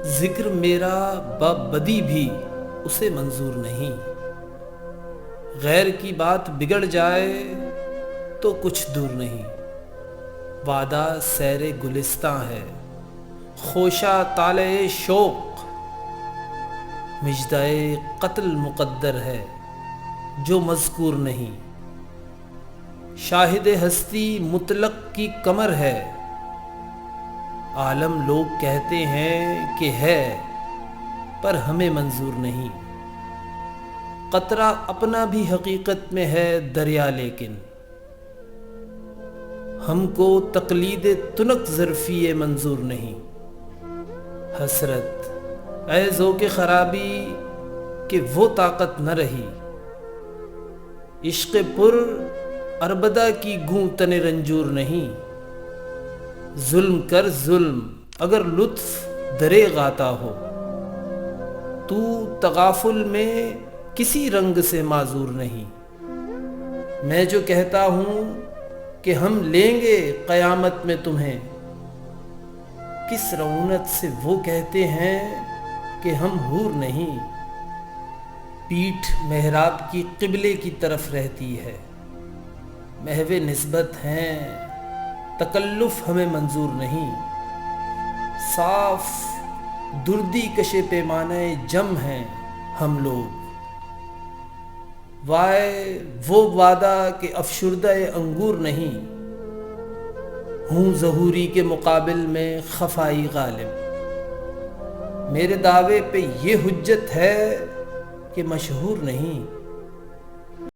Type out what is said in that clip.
ذکر میرا بدی بھی اسے منظور نہیں، غیر کی بات بگڑ جائے تو کچھ دور نہیں۔ وعدہ سیر گلستاں ہے، خوشہ طالع شوق، مژدہ قتل مقدر ہے جو مذکور نہیں۔ شاہد ہستی مطلق کی کمر ہے، عالم لوگ کہتے ہیں کہ ہے پر ہمیں منظور نہیں۔ قطرہ اپنا بھی حقیقت میں ہے دریا، لیکن ہم کو تقلید تنک ظرفی منظور نہیں۔ حسرت اے ذوق خرابی کہ وہ طاقت نہ رہی، عشق پر عربدہ کی گوں تن رنجور نہیں۔ ظلم کر ظلم اگر لطف دریغ آتا ہو، تو تغافل میں کسی رنگ سے معذور نہیں۔ میں جو کہتا ہوں کہ ہم لیں گے قیامت میں تمہیں، کس رعونت سے وہ کہتے ہیں کہ ہم حور نہیں۔ پیٹھ محراب کی قبلے کی طرف رہتی ہے، محو نسبت ہیں تکلف ہمیں منظور نہیں۔ صاف دردی کشے پیمانہ جم ہیں ہم لوگ، وائے وہ وعدہ کہ افشردہ انگور نہیں۔ ہوں ظہوری کے مقابل میں خفائی غالب، میرے دعوے پہ یہ حجت ہے کہ مشہور نہیں۔